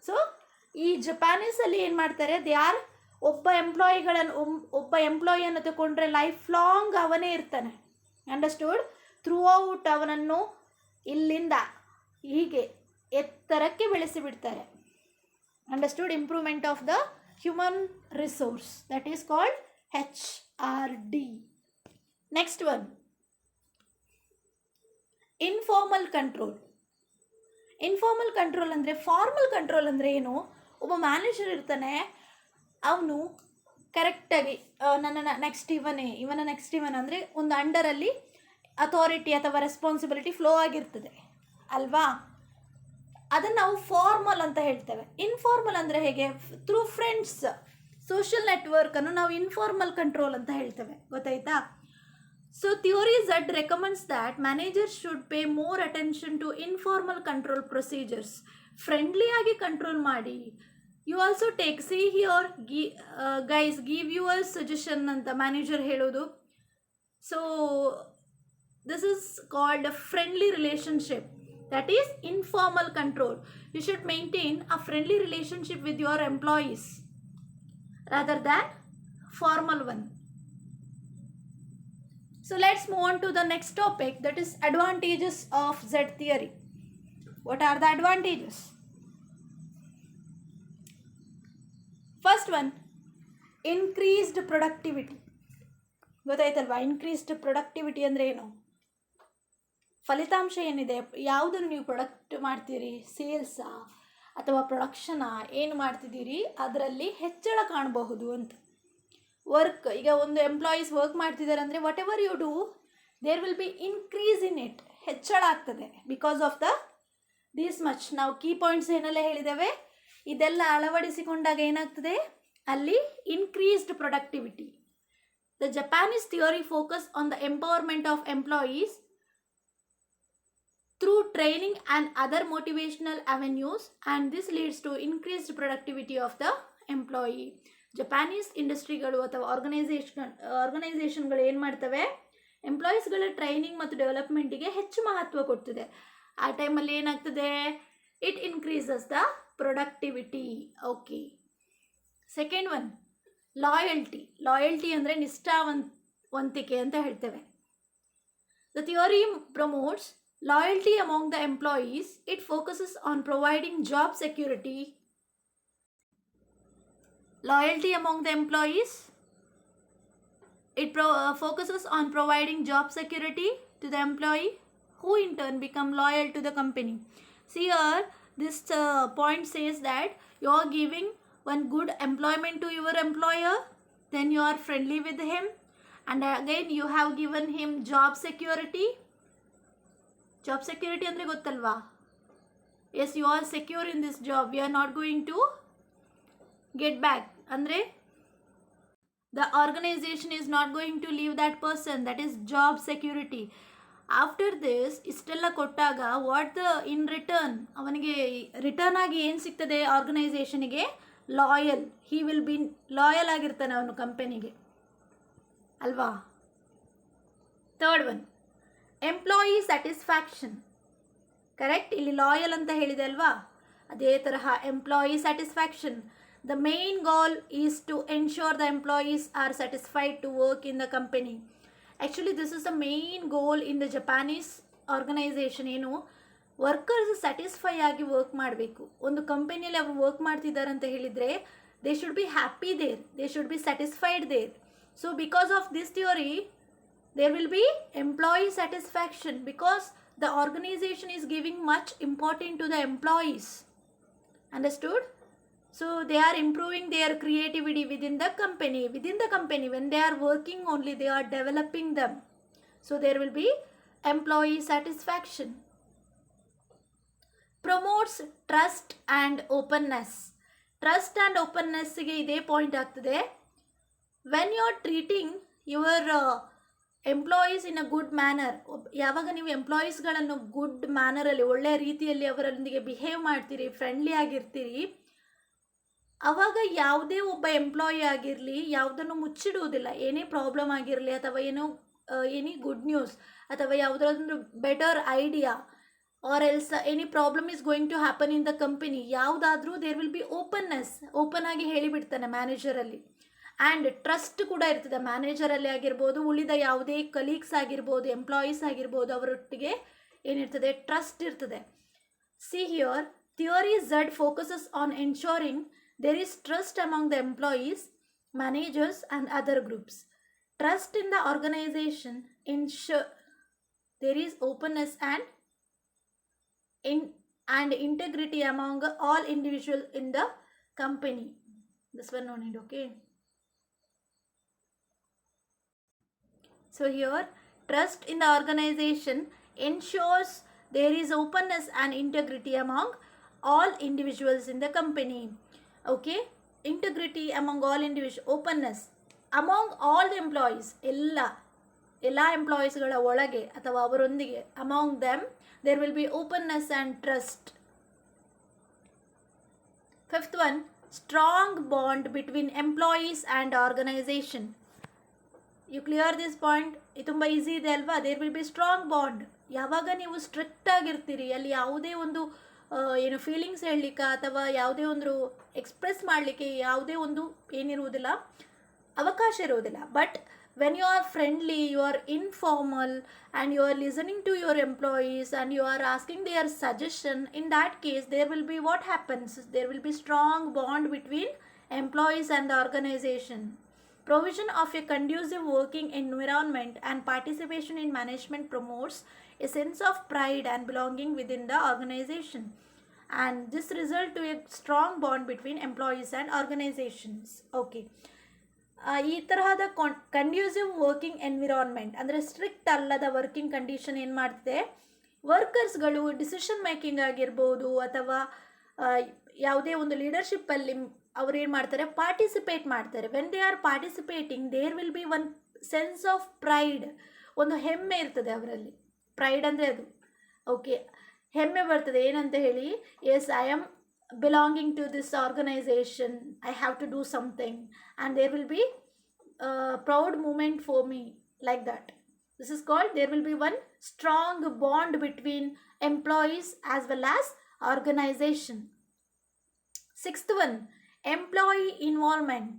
So ಈ ಜಪಾನೀಸಲ್ಲಿ ಏನು ಮಾಡ್ತಾರೆ, ದೇ ಆರ್ ಒಬ್ಬ ಎಂಪ್ಲಾಯಿಯನ್ನು ತಗೊಂಡ್ರೆ ಲೈಫ್ ಲಾಂಗ್ ಅವನೇ ಇರ್ತಾನೆ. ಅಂಡರ್ಸ್ಟುಡ್? ಥ್ರೂ ಔಟ್ ಅವನನ್ನು ಇಲ್ಲಿಂದ ಹೀಗೆ ಎತ್ತರಕ್ಕೆ ಬೆಳೆಸಿಬಿಡ್ತಾರೆ. Understood? Improvement of the human resource, that is called HRD. Next one, informal control. Informal control ಅಂದರೆ, ಫಾರ್ಮಲ್ ಕಂಟ್ರೋಲ್ ಅಂದರೆ ಏನು? ಒಬ್ಬ ಮ್ಯಾನೇಜರ್ ಇರ್ತಾನೆ, ಅವನು ಕರೆಕ್ಟಾಗಿ ಇವನ ನೆಕ್ಸ್ಟ್ ಇವನ್ ಅಂದರೆ ಒಂದು ಅಂಡರಲ್ಲಿ ಅಥಾರಿಟಿ ಅಥವಾ ರೆಸ್ಪಾನ್ಸಿಬಿಲಿಟಿ ಫ್ಲೋ ಆಗಿರ್ತದೆ ಅಲ್ವಾ? ಅದನ್ನು ನಾವು ಫಾರ್ಮಲ್ ಅಂತ ಹೇಳ್ತೇವೆ. ಇನ್ಫಾರ್ಮಲ್ ಅಂದರೆ ಹೇಗೆ? ಥ್ರೂ ಫ್ರೆಂಡ್ಸ್, ಸೋಷಿಯಲ್ ನೆಟ್ವರ್ಕನ್ನು ನಾವು ಇನ್ಫಾರ್ಮಲ್ ಕಂಟ್ರೋಲ್ ಅಂತ ಹೇಳ್ತೇವೆ. ಗೊತ್ತಾಯ್ತಾ? So theory Z recommends that managers should pay more attention to informal control procedures. ಫ್ರೆಂಡ್ಲಿಯಾಗಿ ಕಂಟ್ರೋಲ್ ಮಾಡಿ. You also take see here guys give your suggestion ಅಂತ ಮ್ಯಾನೇಜರ್ ಹೇಳೋದು. So this is called a friendly relationship. That is informal control. You should maintain a friendly relationship with your employees rather than formal one. So let's move on to the next topic, that is advantages of Z theory. What are the advantages? First one, increased productivity. ಗೊತ್ತಾಯ್ತಲ್ವಾ? Increased productivity ಅಂದರೆ ಏನು? ಫಲಿತಾಂಶ ಏನಿದೆ, ಯಾವುದನ್ನು ನೀವು product ಮಾಡ್ತೀರಿ, ಸೇಲ್ಸಾ ಅಥವಾ ಪ್ರೊಡಕ್ಷನಾ, ಏನು ಮಾಡ್ತಿದ್ದೀರಿ ಅದರಲ್ಲಿ ಹೆಚ್ಚಳ ಕಾಣಬಹುದು ಅಂತ. ವರ್ಕ್, ಈಗ ಒಂದು ಎಂಪ್ಲಾಯೀಸ್ ವರ್ಕ್ ಮಾಡ್ತಿದ್ದಾರೆ ಅಂದರೆ whatever you do there will be increase in it, ಹೆಚ್ಚಳ ಆಗ್ತದೆ ಬಿಕಾಸ್ ಆಫ್ ದಿಸ್ ಮಚ್. ನಾವು ಕೀ ಪಾಯಿಂಟ್ಸ್ ಏನೆಲ್ಲ ಹೇಳಿದ್ದೇವೆ ಇದೆಲ್ಲ ಅಳವಡಿಸಿಕೊಂಡಾಗ ಏನಾಗ್ತದೆ ಅಲ್ಲಿ increased productivity. The Japanese theory focus on the empowerment of employees through training and other motivational avenues, and this leads to increased productivity of the employee. Japanese ಇಂಡಸ್ಟ್ರಿಗಳು ಅಥವಾ ಆರ್ಗನೈಸೇಷನ್ಗಳು ಏನು ಮಾಡ್ತವೆ, ಎಂಪ್ಲಾಯೀಸ್ಗಳ ಟ್ರೈನಿಂಗ್ ಮತ್ತು ಡೆವಲಪ್ಮೆಂಟಿಗೆ ಹೆಚ್ಚು ಮಹತ್ವ ಕೊಡ್ತದೆ. ಆ ಟೈಮಲ್ಲಿ ಏನಾಗ್ತದೆ, it increases the productivity. Okay. Second one, loyalty. Loyalty ಅಂದರೆ ನಿಷ್ಠಾವಂತಿಕೆ ಅಂತ ಹೇಳ್ತೇವೆ. The theory promotes loyalty among the employees. It focuses on providing job security. Loyalty among the employees. It focuses on providing job security to the employee, who in turn become loyal to the company. See here, this point says that you are giving one good employment to your employer, then you are friendly with him, and again you have given him job security. Job security ಅಂದರೆ ಗೊತ್ತಲ್ವಾ? Yes, you are secure in this job, we are not going to get back. ಅಂದರೆ the organisation is not going to leave that person, that is job security. After this ಇಷ್ಟೆಲ್ಲ ಕೊಟ್ಟಾಗ what the in return, ಅವನಿಗೆ return ಆಗಿ ಏನು ಸಿಗ್ತದೆ ಆರ್ಗನೈಸೇಷನಿಗೆ? Loyal. He will be loyal ಆಗಿರ್ತಾನೆ ಅವನು ಕಂಪನಿಗೆ, ಅಲ್ವಾ? Third one, employee satisfaction. Correct, ಇಲ್ಲಿ ಲಾಯಲ್ ಅಂತ ಹೇಳಿದೆ ಅಲ್ವಾ? ಅದೇ ತರಹ employee satisfaction. The main goal is to ensure the employees are satisfied to work in the company. Actually this is the main goal in the Japanese organisation. ಏನು, workers satisfy ಆಗಿ work ಮಾಡಬೇಕು. ಒಂದು ಕಂಪನಿಯಲ್ಲಿ ಅವರು ವರ್ಕ್ ಮಾಡ್ತಿದ್ದಾರೆ ಅಂತ ಹೇಳಿದರೆ they should be happy there, they should be satisfied there. So because of this theory there will be employee satisfaction because the organization is giving much importance to the employees. Understood? So they are improving their creativity within the company. When they are working only, they are developing them. So there will be employee satisfaction. Promotes trust and openness. Trust and openness ಗೆ ಇದೇ point ಆಗ್ತದೆ. when you are treating your employees in a good manner, ಯಾವಾಗ ನೀವು ಎಂಪ್ಲಾಯೀಸ್ಗಳನ್ನು good ಮ್ಯಾನರಲ್ಲಿ, ಒಳ್ಳೆಯ ರೀತಿಯಲ್ಲಿ ಅವರೊಂದಿಗೆ behave ಮಾಡ್ತೀರಿ, friendly ಆಗಿರ್ತೀರಿ, ಆವಾಗ ಯಾವುದೇ ಒಬ್ಬ ಎಂಪ್ಲಾಯಿ ಆಗಿರಲಿ ಯಾವುದನ್ನು ಮುಚ್ಚಿಡುವುದಿಲ್ಲ. ಏನೇ ಪ್ರಾಬ್ಲಮ್ ಆಗಿರಲಿ ಅಥವಾ ಎನಿ ಗುಡ್ ನ್ಯೂಸ್ ಅಥವಾ ಯಾವುದಾದ್ರೂ better idea or else any problem is going to happen in the company, ಯಾವುದಾದ್ರೂ there will be openness, open ಆಗಿ ಹೇಳಿಬಿಡ್ತಾನೆ ಮ್ಯಾನೇಜರಲ್ಲಿ. ಆ್ಯಂಡ್ ಟ್ರಸ್ಟ್ ಕೂಡ ಇರ್ತದೆ ಮ್ಯಾನೇಜರಲ್ಲಿ ಆಗಿರ್ಬೋದು, ಉಳಿದ ಯಾವುದೇ ಕಲೀಗ್ಸ್ ಆಗಿರ್ಬೋದು, ಎಂಪ್ಲಾಯೀಸ್ ಆಗಿರ್ಬೋದು, ಅವರೊಟ್ಟಿಗೆ ಏನಿರ್ತದೆ, ಟ್ರಸ್ಟ್ ಇರ್ತದೆ. See here, theory Z focuses on ensuring there is trust among the employees, managers and other groups. Trust in the organisation ensure there is openness and integrity among all individuals in the company. This one no need, okay? So here, trust in the organization ensures there is openness and integrity among all individuals in the company. Okay, integrity among all individuals, openness among all the employees, ಎಲ್ಲ ಎಂಪ್ಲಾಯೀಸ್ಗಳ ಒಳಗೆ ಅಥವಾ ಅವರೊಂದಿಗೆ, among them there will be openness and trust. Fifth one, strong bond between employees and organisation. You clear this point? ಇದು ತುಂಬ easy ಇದೆ ಅಲ್ವಾ? There will be strong bond. ಯಾವಾಗ ನೀವು ಸ್ಟ್ರಿಕ್ಟ್ ಆಗಿರ್ತೀರಿ, ಅಲ್ಲಿ ಯಾವುದೇ ಒಂದು ಏನು ಫೀಲಿಂಗ್ಸ್ ಹೇಳಲಿಕ್ಕೆ ಅಥವಾ ಯಾವುದೇ ಒಂದು ಎಕ್ಸ್ಪ್ರೆಸ್ ಮಾಡಲಿಕ್ಕೆ ಯಾವುದೇ ಒಂದು ಏನಿರುವುದಿಲ್ಲ, ಅವಕಾಶ ಇರುವುದಿಲ್ಲ. But when you are friendly, you are informal, and you are listening to your employees and you are asking their suggestion, in that case there will be, what happens, there will be strong bond between employees and the organization. Provision of a conducive working environment and participation in management promotes a sense of pride and belonging within the organization, and this result to a strong bond between employees and organizations. Okay, ಈ ತರಹದ conducive working environment ಅಂದರೆ strict ಅಲ್ಲದ working condition ಏನು ಮಾಡ್ತಿದೆ, ವರ್ಕರ್ಸ್ಗಳು decision making ಆಗಿರ್ಬೋದು ಅಥವಾ ಯಾವುದೇ ಒಂದು ಲೀಡರ್ಶಿಪ್ಪಲ್ಲಿ ಅವ್ರು ಏನು ಮಾಡ್ತಾರೆ, ಪಾರ್ಟಿಸಿಪೇಟ್ ಮಾಡ್ತಾರೆ. When they are participating there will be one sense of pride, ಒಂದು ಹೆಮ್ಮೆ ಇರ್ತದೆ ಅವರಲ್ಲಿ. ಪ್ರೈಡ್ ಅಂದರೆ ಅದು, ಓಕೆ, ಹೆಮ್ಮೆ ಬರ್ತದೆ. ಏನಂತ ಹೇಳಿ, yes I am belonging to this organization, I have to do something, and there will be a proud moment for me, like that. This is called, there will be one strong bond between employees as well as organization. Sixth one, employee involvement.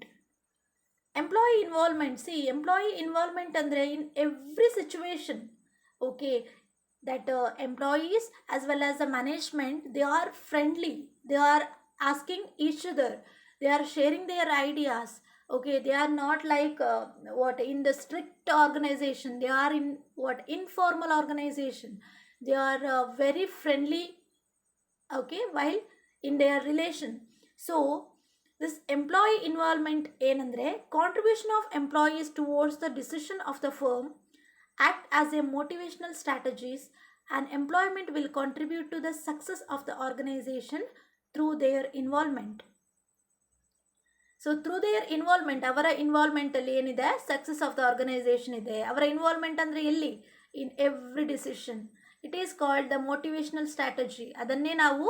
Employee involvement, see, employee involvement andre in every situation, okay, that employees as well as the management, they are friendly, they are asking each other, they are sharing their ideas. Okay, they are not like what in the strict organization, they are in what informal organization, they are very friendly, okay, while in their relation. So this employee involvement ಏನಂದರೆ, contribution of employees towards the decision of the firm act as a motivational strategies, and employment will contribute to the success of the organization through their involvement. So through their involvement, ಅವರ involvement ಅಲ್ಲಿ ಏನಿದೆ, success of the organisation ಇದೆ. ಅವರ involvement ಅಂದರೆ ಎಲ್ಲಿ, in every decision. It is called the motivational strategy. ಅದನ್ನೇ ನಾವು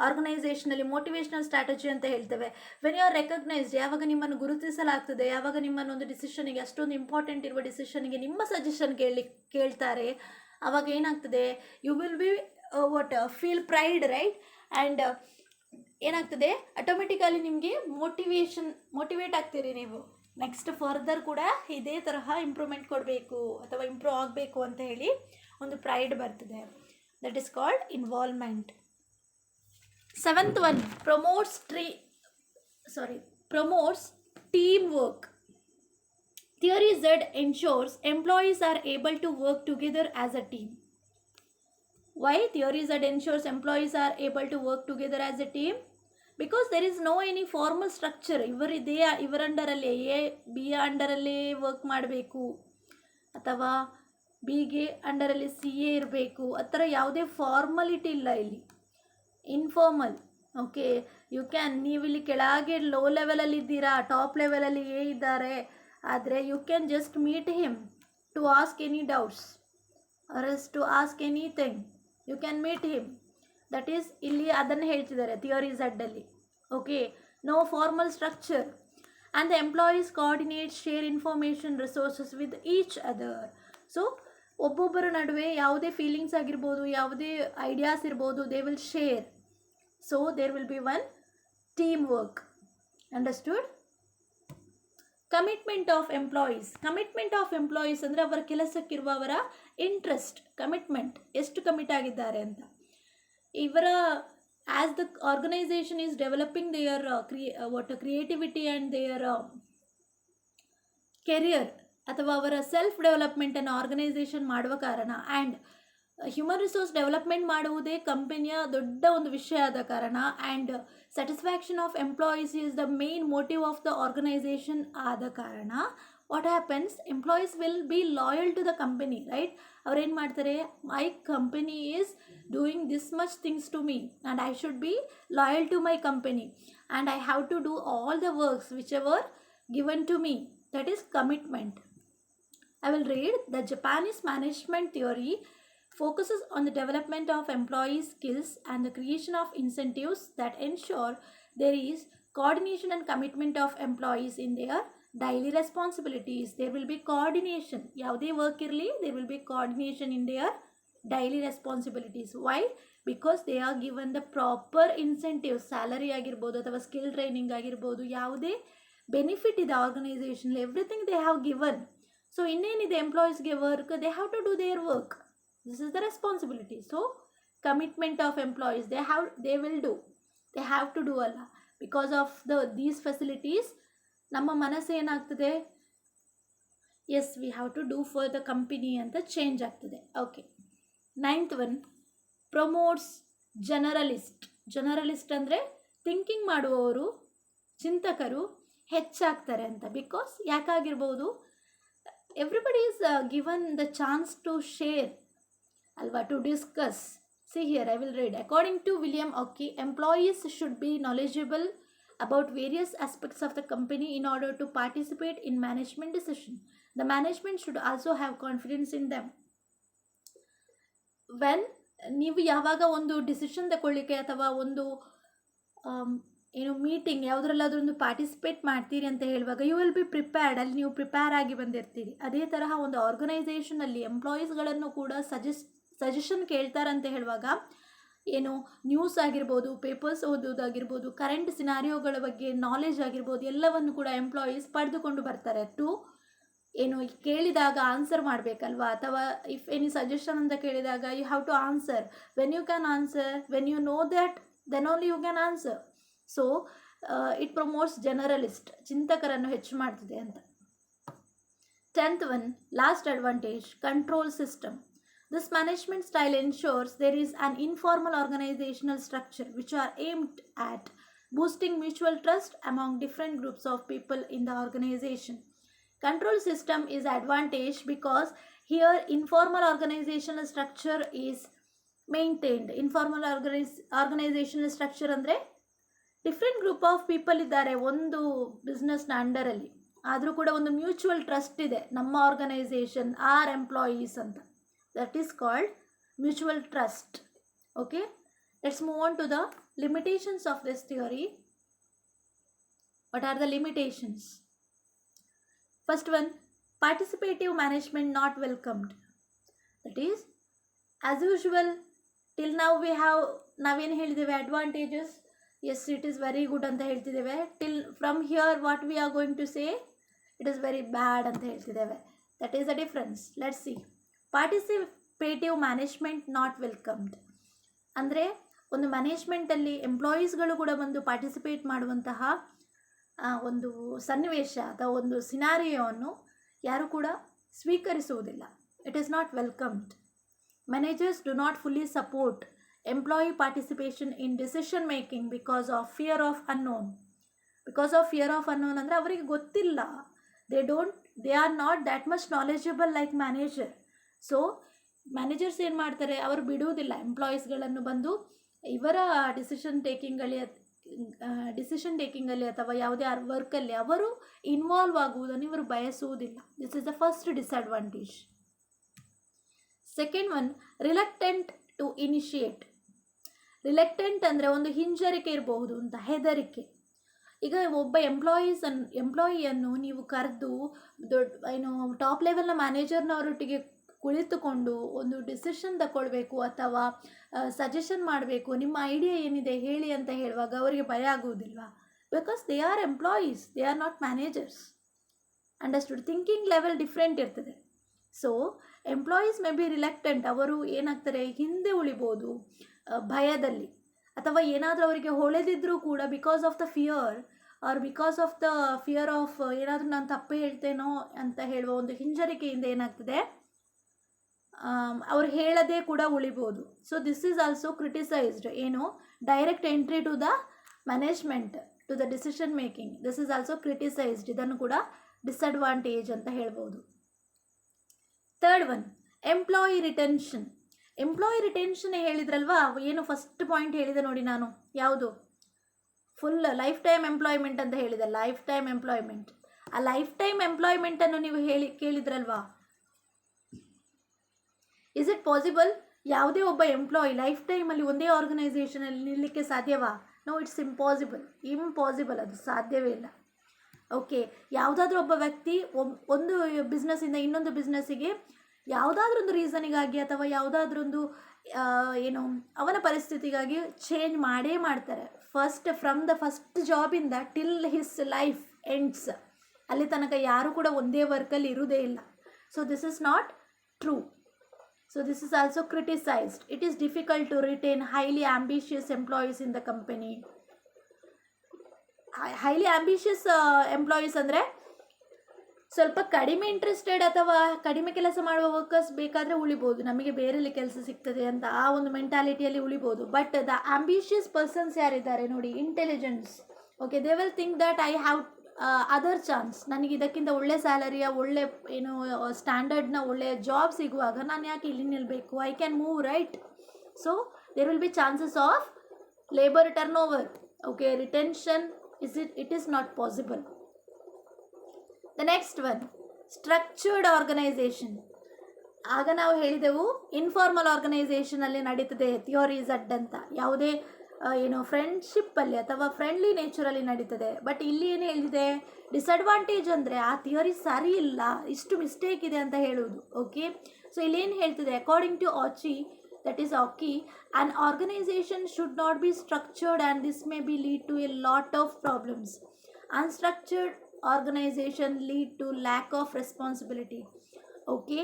ಆರ್ಗನೈಸೇಷನಲ್ಲಿ motivational strategy ಅಂತ ಹೇಳ್ತೇವೆ. ವೆನ್ ಯು ಆರ್ ರೆಕಗ್ನೈಸ್ಡ್, ಯಾವಾಗ ನಿಮ್ಮನ್ನು ಗುರುತಿಸಲಾಗ್ತದೆ, ಯಾವಾಗ ನಿಮ್ಮನ್ನು ಒಂದು ಡಿಸಿಷನ್ಗೆ, ಅಷ್ಟೊಂದು ಇಂಪಾರ್ಟೆಂಟ್ ಇರುವ ಡಿಸಿಷನ್ಗೆ ನಿಮ್ಮ ಸಜೆಷನ್ ಕೇಳ್ತಾರೆ, ಆವಾಗ ಏನಾಗ್ತದೆ, you will be feel pride, right? And ಏನಾಗ್ತದೆ, ಆಟೋಮೆಟಿಕಲಿ ನಿಮಗೆ ಮೋಟಿವೇಟ್ ಆಗ್ತೀರಿ ನೀವು. ನೆಕ್ಸ್ಟ್ ಫರ್ದರ್ ಕೂಡ ಇದೇ ತರಹ ಇಂಪ್ರೂವ್ಮೆಂಟ್ ಕೊಡಬೇಕು ಅಥವಾ ಇಂಪ್ರೂವ್ ಆಗಬೇಕು ಅಂತ ಹೇಳಿ ಒಂದು ಪ್ರೈಡ್ ಬರ್ತದೆ. That is called involvement. Seventh one, promotes team work. Theory Z ensures employees are able to work together as a team. Why Theory Z ensures employees are able to work together as a team? Because there is no any formal structure. ಇವರ ಅಂಡರಲ್ಲಿ B ಅಂಡರಲ್ಲಿ work ಮಾಡಬೇಕು ಅಥವಾ ಬಿಗೆ ಅಂಡರಲ್ಲಿ C A ಇರಬೇಕು, ಆ ಥರ ಯಾವುದೇ formality ಇಲ್ಲ ಇಲ್ಲಿ. ಇನ್ಫಾರ್ಮಲ್, ಓಕೆ, ಯು ಕ್ಯಾನ್, ನೀವು ಇಲ್ಲಿ ಕೆಳಗೆ ಲೋ ಲೆವೆಲಲ್ಲಿ ಇದ್ದೀರಾ, ಟಾಪ್ ಲೆವೆಲಲ್ಲಿ ಎ ಇದ್ದಾರೆ, ಆದರೆ you can just meet him to ask any doubts or yes to ask anything, you can meet him. That is ಇಲ್ಲಿ ಅದನ್ನು ಹೇಳ್ತಿದ್ದಾರೆ ಥಿಯರಿ ಝಡ್ಡಲ್ಲಿ. Okay, no formal structure and the employees coordinate, share information resources with each other. So ಒಬ್ಬೊಬ್ಬರ ನಡುವೆ ಯಾವುದೇ feelings ಆಗಿರ್ಬೋದು, ಯಾವುದೇ ideas ಇರ್ಬೋದು, they will share. So there will be one team work. Understood? Commitment of employees. Commitment of employees ಅಂದರೆ ಅವರ ಕೆಲಸಕ್ಕಿರುವ ಅವರ interest, commitment, ಎಷ್ಟು ಕಮಿಟ್ ಆಗಿದ್ದಾರೆ ಅಂತ. ಇವರ as the organisation is developing their creativity and their career ಅಥವಾ ಅವರ ಸೆಲ್ಫ್ ಡೆವಲಪ್ಮೆಂಟನ್ನು ಆರ್ಗನೈಸೇಷನ್ ಮಾಡುವ ಕಾರಣ, ಆ್ಯಂಡ್ ಹ್ಯೂಮನ್ ರಿಸೋರ್ಸ್ ಡೆವಲಪ್ಮೆಂಟ್ ಮಾಡುವುದೇ ಕಂಪನಿಯ ದೊಡ್ಡ ಒಂದು ವಿಷಯ ಆದ ಕಾರಣ, and satisfaction of employees is the main motive of the organisation ಆದ ಕಾರಣ, what happens, employees will be loyal to the company, right? ಅವ್ರೇನು ಮಾಡ್ತಾರೆ, my company is doing this much things to me and I should be loyal to my company and I have to do all the works whichever given to me. That is commitment. I will read. The Japanese management theory focuses on the development of employee skills and the creation of incentives that ensure there is coordination and commitment of employees in their daily responsibilities. There will be coordination. ಯಾವುದೇ work ಇರಲಿ, there will be coordination in their daily responsibilities. Why? Because they are given the proper incentives. Salary ಆಗಿರ್ಬೋದು ಅಥವಾ skill training ಆಗಿರ್ಬೋದು, ಯಾವುದೇ benefit ಇದೆ organisation, everything they have given. So ಇನ್ನೇನಿದೆ ಎಂಪ್ಲಾಯೀಸ್ಗೆ work, they have to do their work. This is the responsibility. So commitment of employees, they will do, they have to do ಅಲ್ಲ. Because of these facilities ನಮ್ಮ ಮನಸ್ಸು ಏನಾಗ್ತದೆ, yes we have to do for the company ಅಂತ change ಆಗ್ತದೆ. Okay, 9th one, promotes generalist. Generalist ಅಂದರೆ thinking ಮಾಡುವವರು, ಚಿಂತಕರು ಹೆಚ್ಚಾಗ್ತಾರೆ ಅಂತ. ಬಿಕಾಸ್ ಯಾಕಾಗಿರ್ಬೋದು, everybody is given the chance to share ಅಲ್ವಾ, to discuss. See here, I will read. According to William Ockey, employees should be knowledgeable about various aspects of the company in order to participate in management decision. The management should also have confidence in them. When ನೀವು ಯಾವಾಗ ಒಂದು decision ತಗೊಳ್ಳಿಕ್ಕೆ ಅಥವಾ ಒಂದು ಏನು meeting ಯಾವುದ್ರಲ್ಲಾದ್ರೂ ಒಂದು participate ಮಾಡ್ತೀರಿ ಅಂತ ಹೇಳುವಾಗ, ಯು ವಿಲ್ ಬಿ ಪ್ರಿಪೇರ್ಡ್. ಅಲ್ಲಿ ನೀವು ಪ್ರಿಪೇರ್ ಆಗಿ ಬಂದಿರ್ತೀರಿ. ಅದೇ ತರಹ ಒಂದು ಆರ್ಗನೈಸೇಷನಲ್ಲಿ ಎಂಪ್ಲಾಯೀಸ್ಗಳನ್ನು ಕೂಡ ಸಜೆಷನ್ ಕೇಳ್ತಾರಂತ ಹೇಳುವಾಗ, ಏನು ನ್ಯೂಸ್ ಆಗಿರ್ಬೋದು, ಪೇಪರ್ಸ್ ಓದೋದಾಗಿರ್ಬೋದು, ಕರೆಂಟ್ ಸಿನಾರಿಯೋಗಳ ಬಗ್ಗೆ ನಾಲೆಜ್ ಆಗಿರ್ಬೋದು, ಎಲ್ಲವನ್ನು ಕೂಡ ಎಂಪ್ಲಾಯೀಸ್ ಪಡೆದುಕೊಂಡು ಬರ್ತಾರೆ. ಟು ಏನು ಕೇಳಿದಾಗ ಆನ್ಸರ್ ಮಾಡಬೇಕಲ್ವಾ, ಅಥವಾ ಇಫ್ ಎನಿ ಸಜೆಷನ್ ಅಂತ ಕೇಳಿದಾಗ you have to answer. When you can answer, when you know that, then only you can answer. So it promotes generalist, ಚಿಂತಕರನ್ನು ಹೆಚ್ಚು ಮಾಡ್ತಿದೆ ಅಂತ. 10th one, last advantage, control system. This management style ensures there is an informal organizational structure which are aimed at boosting mutual trust among different groups of people in the organization. Control system is advantage because here informal organizational structure is maintained. Informal organizational structure ಅಂದರೆ different group of people ಇದ್ದಾರೆ ಒಂದು ಬಿಸ್ನೆಸ್ನ ಅಂಡರಲ್ಲಿ, ಆದರೂ ಕೂಡ ಒಂದು mutual trust ಇದೆ ನಮ್ಮ organisation, R employees ಅಂತ. That is called mutual trust. Okay, let's move on to the limitations of this theory. What are the limitations? First one, participative management not welcomed. That is, as usual, till now we have ನಾವೇನು ಹೇಳಿದ್ದೇವೆ, advantages. Yes, it is very good ಅಂತ ಹೇಳ್ತಿದ್ದೇವೆ. Till from here what we are going to say, it is very bad ಅಂತ ಹೇಳ್ತಿದ್ದೇವೆ. That is the difference. Let's see. Participative management not welcomed ಅಂದರೆ ಒಂದು ಮ್ಯಾನೇಜ್ಮೆಂಟಲ್ಲಿ ಎಂಪ್ಲಾಯೀಸ್ಗಳು ಕೂಡ ಬಂದು participate ಮಾಡುವಂತಹ ಒಂದು ಸನ್ನಿವೇಶ ಅಥವಾ ಒಂದು ಸಿನಾರಿಯೋವನ್ನು ಯಾರು ಕೂಡ ಸ್ವೀಕರಿಸುವುದಿಲ್ಲ. It is not welcomed. Managers do not fully support employee participation in decision making because of fear of unknown. Because of fear of unknown ಅಂದರೆ ಅವರಿಗೆ ಗೊತ್ತಿಲ್ಲ, they are not that much knowledgeable like manager. So managers ಏನು ಮಾಡ್ತಾರೆ, ಅವರು ಬಿಡುವುದಿಲ್ಲ ಎಂಪ್ಲಾಯೀಸ್ಗಳನ್ನು ಬಂದು ಇವರ decision ಟೇಕಿಂಗಲ್ಲಿ ಅಥವಾ ಯಾವುದೇ ವರ್ಕಲ್ಲಿ ಅವರು ಇನ್ವಾಲ್ವ್ ಆಗುವುದನ್ನು ಇವರು ಬಯಸುವುದಿಲ್ಲ. This is the first disadvantage. Second one, reluctant to initiate. Reluctant ಅಂದರೆ ಒಂದು ಹಿಂಜರಿಕೆ ಇರಬಹುದು ಅಂತ, ಹೆದರಿಕೆ. ಈಗ ಒಬ್ಬ ಎಂಪ್ಲಾಯಿಯನ್ನು ನೀವು ಕರೆದು ಏನು ಟಾಪ್ ಲೆವೆಲ್ನ ಮ್ಯಾನೇಜರ್ನವರೊಟ್ಟಿಗೆ ಕುಳಿತುಕೊಂಡು ಒಂದು ಡಿಸಿಷನ್ ತಗೊಳ್ಬೇಕು ಅಥವಾ ಸಜೆಷನ್ ಮಾಡಬೇಕು, ನಿಮ್ಮ ಐಡಿಯಾ ಏನಿದೆ ಹೇಳಿ ಅಂತ ಹೇಳುವಾಗ ಅವರಿಗೆ ಭಯ ಆಗುವುದಿಲ್ವಾ? Because they are employees, they are not managers. Understood? Thinking level different ಇರ್ತದೆ. So employees may be reluctant, ಅವರು ಏನಾಗ್ತಾರೆ, ಹಿಂದೆ ಉಳಿಬೋದು ಭಯದಲ್ಲಿ, ಅಥವಾ ಏನಾದರೂ ಅವರಿಗೆ ಹೊಳೆದಿದ್ರೂ ಕೂಡ because of the fear of ಏನಾದರೂ ನಾನು ತಪ್ಪು ಹೇಳ್ತೇನೋ ಅಂತ ಹೇಳುವ ಒಂದು ಹಿಂಜರಿಕೆಯಿಂದ ಏನಾಗ್ತದೆ, ಅವ್ರು ಹೇಳದೇ ಕೂಡ ಉಳಿಬೋದು. So this is also criticised. ಏನು, direct entry to the management, to the decision making, this is also criticised. ಇದನ್ನು ಕೂಡ ಡಿಸಡ್ವಾಂಟೇಜ್ ಅಂತ ಹೇಳ್ಬೋದು. Third one, employee retention. Employee retention ಹೇಳಿದ್ರಲ್ವಾ, ಏನು ಫಸ್ಟ್ ಪಾಯಿಂಟ್ ಹೇಳಿದೆ ನೋಡಿ ನಾನು, ಯಾವುದು, ಫುಲ್ ಲೈಫ್ ಟೈಮ್ ಎಂಪ್ಲಾಯ್ಮೆಂಟ್ ಅಂತ ಹೇಳಿದೆ, ಲೈಫ್ ಟೈಮ್ ಎಂಪ್ಲಾಯ್ಮೆಂಟ್. ಆ ಲೈಫ್ ಟೈಮ್ ಎಂಪ್ಲಾಯ್ಮೆಂಟನ್ನು ನೀವು ಕೇಳಿದ್ರಲ್ವಾ, ಇಸ್ ಇಟ್ ಪಾಸಿಬಲ್? ಯಾವುದೇ ಒಬ್ಬ ಎಂಪ್ಲಾಯಿ ಲೈಫ್ ಟೈಮಲ್ಲಿ ಒಂದೇ ಆರ್ಗನೈಸೇಷನಲ್ಲಿ ನಿಲ್ಲಲಿಕ್ಕೆ ಸಾಧ್ಯವಾ? ನೋ, ಇಟ್ಸ್ ಇಂಪಾಸಿಬಲ್, ಅದು ಸಾಧ್ಯವೇ ಇಲ್ಲ. ಓಕೆ, ಯಾವುದಾದ್ರೂ ಒಬ್ಬ ವ್ಯಕ್ತಿ ಒಂದು ಬಿಸ್ನೆಸ್ಸಿಂದ ಇನ್ನೊಂದು ಬಿಸ್ನೆಸ್ಸಿಗೆ ಯಾವುದಾದ್ರೂ ಒಂದು ರೀಸನಿಗಾಗಿ ಅಥವಾ ಯಾವುದಾದ್ರೊಂದು ಏನು ಅವನ ಪರಿಸ್ಥಿತಿಗಾಗಿ ಚೇಂಜ್ ಮಾಡ್ತಾರೆ. ಫ್ರಮ್ ದ ಫಸ್ಟ್ ಜಾಬಿಂದ ಟಿಲ್ ಹಿಸ್ ಲೈಫ್ ಎಂಡ್ಸ್, ಅಲ್ಲಿ ತನಕ ಯಾರೂ ಕೂಡ ಒಂದೇ ವರ್ಕಲ್ಲಿ ಇರುವುದೇ ಇಲ್ಲ. So this is not true. So this is also criticised. It is difficult to retain highly ambitious employees in the company. Highly ambitious employees ಅಂದರೆ ಸ್ವಲ್ಪ ಕಡಿಮೆ ಇಂಟ್ರೆಸ್ಟೆಡ್ ಅಥವಾ ಕಡಿಮೆ ಕೆಲಸ ಮಾಡುವ ವರ್ಕರ್ಸ್ ಬೇಕಾದರೆ ಉಳಿಬೋದು, ನಮಗೆ ಬೇರೆಲ್ಲಿ ಕೆಲಸ ಸಿಗ್ತದೆ ಅಂತ ಆ ಒಂದು ಮೆಂಟಾಲಿಟಿಯಲ್ಲಿ ಉಳಿಬೋದು. ಬಟ್ ದ ಆಂಬಿಷಿಯಸ್ ಪರ್ಸನ್ಸ್ ಯಾರಿದ್ದಾರೆ ನೋಡಿ, intelligence, okay, they will think that I have other chance, ನನಗೆ ಇದಕ್ಕಿಂತ ಒಳ್ಳೆ ಸ್ಯಾಲರಿಯ, ಒಳ್ಳೆ ಏನು ಸ್ಟ್ಯಾಂಡರ್ಡ್ನ ಒಳ್ಳೆ ಜಾಬ್ ಸಿಗುವಾಗ ನಾನು ಯಾಕೆ ಇಲ್ಲಿ ನಿಲ್ಲಬೇಕು, I can move, right? So there will be chances of labour turnover. Okay, retention it is not possible. The next one, structured organization. ಆಗ ನಾವು ಹೇಳಿದೆವು ಇನ್ಫಾರ್ಮಲ್ ಆರ್ಗನೈಸೇಷನಲ್ಲಿ ನಡೀತದೆ ಥಿಯರೀಸ್ ಅಂತ, ಯಾವುದೇ ಏನು ಫ್ರೆಂಡ್ಶಿಪ್ಪಲ್ಲಿ ಅಥವಾ ಫ್ರೆಂಡ್ಲಿ ನೇಚರಲ್ಲಿ ನಡೀತದೆ. ಬಟ್ ಇಲ್ಲಿ ಏನು ಹೇಳಿದೆ, ಡಿಸಡ್ವಾಂಟೇಜ್ ಅಂದರೆ ಆ ಥಿಯರಿ ಸರಿ ಇಲ್ಲ, ಇಷ್ಟು ಮಿಸ್ಟೇಕ್ ಇದೆ ಅಂತ ಹೇಳುವುದು. ಓಕೆ, ಸೊ ಇಲ್ಲೇನು ಹೇಳ್ತದೆ, according to Ouchi, that is Oki, an organization should not be structured and this may be lead to a lot of problems. Unstructured organization lead to lack of responsibility. Okay,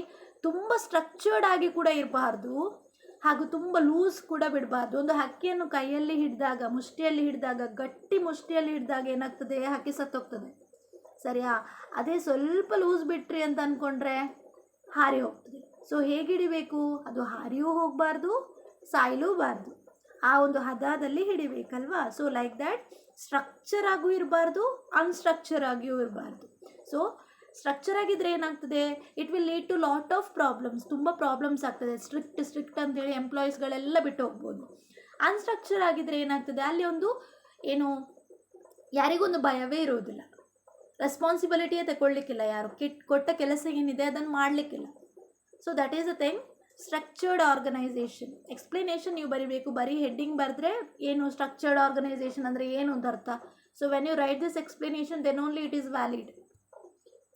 ತುಂಬ structured ಆಗಿ ಕೂಡ ಇರಬಾರ್ದು, ಹಾಗೂ ತುಂಬ loose ಕೂಡ ಬಿಡಬಾರ್ದು. ಒಂದು ಹಕ್ಕಿಯನ್ನು ಕೈಯಲ್ಲಿ ಹಿಡಿದಾಗ, ಮುಷ್ಟಿಯಲ್ಲಿ ಹಿಡಿದಾಗ, ಗಟ್ಟಿ ಮುಷ್ಟಿಯಲ್ಲಿ ಹಿಡಿದಾಗ ಏನಾಗ್ತದೆ, ಹಕ್ಕಿ ಸತ್ತೋಗ್ತದೆ, ಸರಿಯಾ? ಅದೇ ಸ್ವಲ್ಪ ಲೂಸ್ ಬಿಟ್ರಿ ಅಂತ ಅಂದ್ಕೊಂಡ್ರೆ ಹಾರಿ ಹೋಗ್ತದೆ. ಸೊ ಹೇಗೆ ಹಿಡಿಬೇಕು, ಅದು ಹಾರಿಯೂ ಹೋಗಬಾರ್ದು, ಸಾಯಲೂಬಾರ್ದು, ಆ ಒಂದು ಹದದಲ್ಲಿ ಹಿಡಿಬೇಕಲ್ವಾ? ಸೊ ಲೈಕ್ ದ್ಯಾಟ್, ಸ್ಟ್ರಕ್ಚರ್ ಆಗೂ ಇರಬಾರ್ದು, ಅನ್ಸ್ಟ್ರಕ್ಚರ್ ಆಗಿಯೂ ಇರಬಾರ್ದು. ಸೊ ಸ್ಟ್ರಕ್ಚರ್ ಆಗಿದ್ದರೆ ಏನಾಗ್ತದೆ, it will lead to lot of problems, ತುಂಬ ಪ್ರಾಬ್ಲಮ್ಸ್ ಆಗ್ತದೆ. ಸ್ಟ್ರಿಕ್ಟ್ ಅಂತೇಳಿ ಎಂಪ್ಲಾಯೀಸ್ಗಳೆಲ್ಲ ಬಿಟ್ಟು ಹೋಗ್ಬೋದು. ಅನ್ಸ್ಟ್ರಕ್ಚರ್ ಆಗಿದ್ದರೆ ಏನಾಗ್ತದೆ, ಅಲ್ಲಿ ಒಂದು ಏನು ಯಾರಿಗೊಂದು ಭಯವೇ ಇರೋದಿಲ್ಲ, ರೆಸ್ಪಾನ್ಸಿಬಿಲಿಟಿಯೇ ತಗೊಳ್ಳಿಕ್ಕಿಲ್ಲ, ಯಾರು ಕೊಟ್ಟ ಕೆಲಸ ಏನಿದೆ ಅದನ್ನು ಮಾಡಲಿಕ್ಕಿಲ್ಲ. So that is a thing, structured organisation. Explanation ನೀವು ಬರೀಬೇಕು, ಬರೀ ಹೆಡ್ಡಿಂಗ್ ಬರೆದ್ರೆ ಏನು ಸ್ಟ್ರಕ್ಚರ್ಡ್ ಆರ್ಗನೈಸೇಷನ್ ಅಂದರೆ ಏನು ಅಂತ ಅರ್ಥ. So when you write this explanation then only it is valid.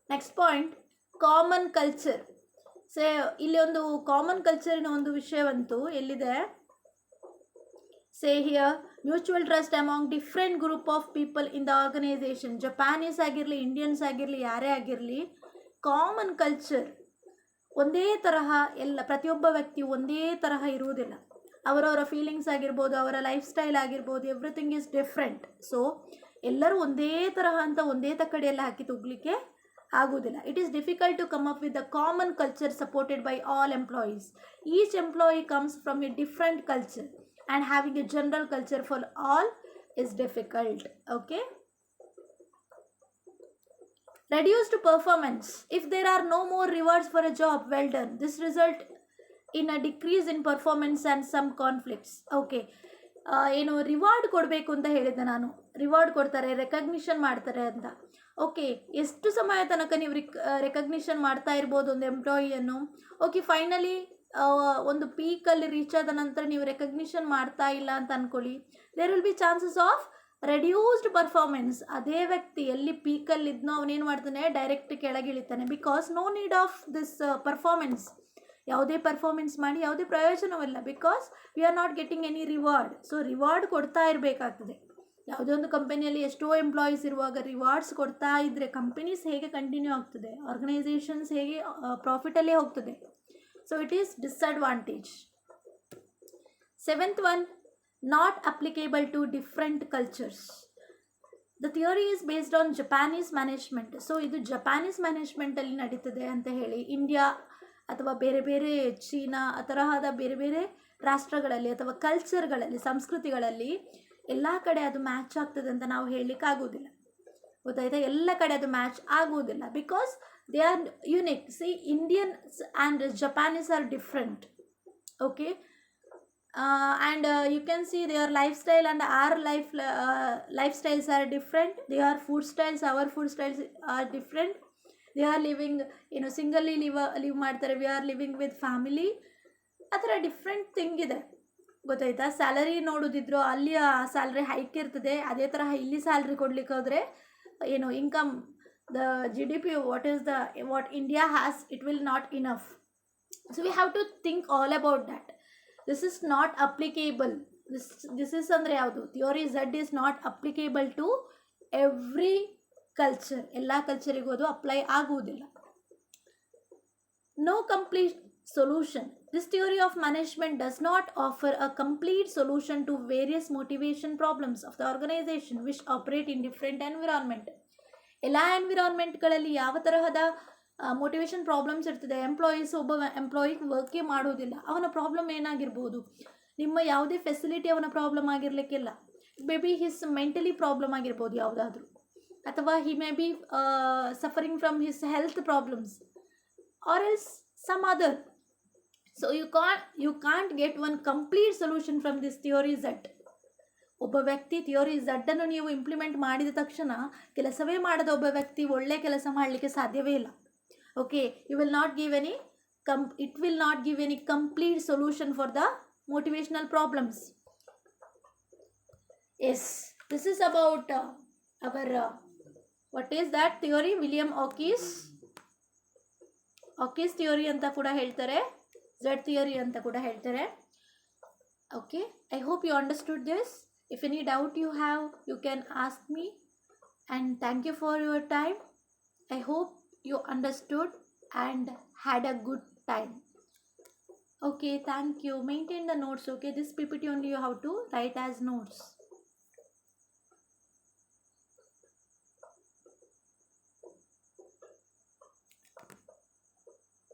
Next point, common culture. Say ಇಲ್ಲಿ ಒಂದು ಕಾಮನ್ ಕಲ್ಚರಿನ ಒಂದು ವಿಷಯವಂತೂ ಎಲ್ಲಿದೆ, say here, mutual trust among different group of people in the organisation. Japanese ಆಗಿರಲಿ, ಇಂಡಿಯನ್ಸ್ ಆಗಿರಲಿ, ಯಾರೇ ಆಗಿರಲಿ, ಕಾಮನ್ ಕಲ್ಚರ್ ಒಂದೇ ತರಹ ಪ್ರತಿಯೊಬ್ಬ ವ್ಯಕ್ತಿ ಒಂದೇ ತರಹ ಇರುವುದಿಲ್ಲ. ಅವರವರ ಫೀಲಿಂಗ್ಸ್ ಆಗಿರ್ಬೋದು, ಅವರ ಲೈಫ್ ಸ್ಟೈಲ್ ಆಗಿರ್ಬೋದು, ಎವ್ರಿಥಿಂಗ್ ಈಸ್ ಡಿಫ್ರೆಂಟ್. ಸೊ ಎಲ್ಲರೂ ಒಂದೇ ತರಹ ಅಂತ ಒಂದೇ ತಕ್ಕಡಿಯೆಲ್ಲ ಹಾಕಿ ತುಗ್ಲಿಕ್ಕೆ ಆಗುವುದಿಲ್ಲ. It is difficult to come up with the common culture supported by all employees. Each employee comes from a different culture and having a general culture for all is difficult. Okay, reduced performance. If there are no more rewards for a job well done, this result in a decrease in performance and some conflicts. Okay, ಏನು reward ಕೊಡಬೇಕು ಅಂತ ಹೇಳಿದ್ದೆ ನಾನು, reward ಕೊಡ್ತಾರೆ, recognition ಮಾಡ್ತಾರೆ ಅಂತ. Okay, ಎಷ್ಟು ಸಮಯ ತನಕ ನೀವು ರೆಕಗ್ನಿಷನ್ ಮಾಡ್ತಾ ಇರ್ಬೋದು ಒಂದು ಎಂಪ್ಲಾಯಿಯನ್ನು. ಓಕೆ, ಫೈನಲಿ ಒಂದು ಪೀಕಲ್ಲಿ ರೀಚ್ ಆದ ನಂತರ ನೀವು ರೆಕಗ್ನಿಷನ್ ಮಾಡ್ತಾ ಇಲ್ಲ ಅಂತ ಅಂದ್ಕೊಳ್ಳಿ, there will be chances of reduced performance. ಅದೇ ವ್ಯಕ್ತಿ ಎಲ್ಲಿ ಪೀಕಲ್ಲಿದ್ನೋ ಅವನೇನು ಮಾಡ್ತಾನೆ, ಡೈರೆಕ್ಟ್ ಕೆಳಗಿಳಿತಾನೆ. Because no need of this performance. ಯಾವುದೇ ಪರ್ಫಾರ್ಮೆನ್ಸ್ ಮಾಡಿ ಯಾವುದೇ ಪ್ರಯೋಜನವಿಲ್ಲ, because we are not getting any reward. So reward ಕೊಡ್ತಾ ಇರಬೇಕಾಗ್ತದೆ. ಯಾವುದೇ ಒಂದು ಕಂಪನಿಯಲ್ಲಿ ಎಷ್ಟೋ ಎಂಪ್ಲಾಯೀಸ್ ಇರುವಾಗ ರಿವಾರ್ಡ್ಸ್ ಕೊಡ್ತಾ ಇದ್ದರೆ ಕಂಪನೀಸ್ ಹೇಗೆ ಕಂಟಿನ್ಯೂ ಆಗ್ತದೆ, ಆರ್ಗನೈಸೇಷನ್ಸ್ ಹೇಗೆ ಪ್ರಾಫಿಟಲ್ಲೇ ಹೋಗ್ತದೆ. So it is disadvantage. Seventh one, not applicable to different cultures. The theory is based on Japanese management. So ಇದು ಜಪಾನೀಸ್ ಮ್ಯಾನೇಜ್ಮೆಂಟಲ್ಲಿ ನಡೀತದೆ ಅಂತ ಹೇಳಿ, ಇಂಡಿಯಾ ಅಥವಾ ಬೇರೆ ಬೇರೆ ಚೀನಾ ಆ ತರಹದ ಬೇರೆ ಬೇರೆ ರಾಷ್ಟ್ರಗಳಲ್ಲಿ ಅಥವಾ ಕಲ್ಚರ್ಗಳಲ್ಲಿ, ಸಂಸ್ಕೃತಿಗಳಲ್ಲಿ ಎಲ್ಲ ಕಡೆ ಅದು ಮ್ಯಾಚ್ ಆಗ್ತದೆ ಅಂತ ನಾವು ಹೇಳಲಿಕ್ಕಾಗೋದಿಲ್ಲ. ಗೊತ್ತಾಯ್ತಾ, ಎಲ್ಲ ಕಡೆ ಅದು ಮ್ಯಾಚ್ ಆಗುವುದಿಲ್ಲ because they R unique. C Indians and Japanese are different. Okay, and you can see their lifestyle and our lifestyles are different. Their food styles, our food styles are different. They are living, singly live ಮಾಡ್ತಾರೆ, we are living with family. ಆ ಥರ different thing ಇದೆ, ಗೊತ್ತಾಯ್ತಾ. Salary ನೋಡೋದಿದ್ರು ಅಲ್ಲಿ salary hike ಇರ್ತದೆ, ಅದೇ ಥರ ಇಲ್ಲಿ ಸ್ಯಾಲ್ರಿ ಕೊಡ್ಲಿಕ್ಕೆ ಹೋದರೆ income, the GDP, what India has, it will not enough. So we have to think all about that. This is not applicable. This is ಅಂದರೆ ಯಾವುದು, theory Z is not applicable to every culture. ಎಲ್ಲ ಕಲ್ಚರಿಗೂ ಅದು apply ಆಗುವುದಿಲ್ಲ. No complete solution. This theory of management does not offer a complete solution to various motivation problems of the organization which operate in different environment. ಎಲ್ಲ ಎನ್ವಿರಾನ್ಮೆಂಟ್ಗಳಲ್ಲಿ ಯಾವ ತರಹದ motivation problems ಇರ್ತದೆ. ಒಬ್ಬ employee ವರ್ಕೇ ಮಾಡೋದಿಲ್ಲ, ಅವನ ಪ್ರಾಬ್ಲಮ್ ಏನಾಗಿರ್ಬೋದು, ನಿಮ್ಮ ಯಾವುದೇ ಫೆಸಿಲಿಟಿ ಅವನ ಪ್ರಾಬ್ಲಮ್ ಆಗಿರಲಿಕ್ಕಿಲ್ಲ. May be his mentally problem ಆಗಿರ್ಬೋದು ಯಾವುದಾದ್ರೂ, ಅಥವಾ he may be suffering from his health problems or else some other. So you can't get one complete solution from this theory Z. ಒಬ್ಬ ವ್ಯಕ್ತಿ theory Z ನೀವು implement ಮಾಡಿದ ತಕ್ಷಣ ಕೆಲಸವೇ ಮಾಡದ ಒಬ್ಬ ವ್ಯಕ್ತಿ ಒಳ್ಳೆ ಕೆಲಸ ಮಾಡಲಿಕ್ಕೆ ಸಾಧ್ಯವೇ ಇಲ್ಲ. Okay, you will not give any it will not give any complete solution for the motivational problems. Yes, this is about our what is that theory, William Ockey's theory ಅಂತ ಕೂಡ ಹೇಳ್ತಾರೆ, Z theory ಅಂತ ಕೂಡ ಹೇಳ್ತಾರೆ. Okay, I hope you understood this. If any doubt you have, you can ask me. And thank you for your time. I hope you understood and had a good time. Okay, thank you. Maintain the notes. Okay, this PPT only you have to write as notes.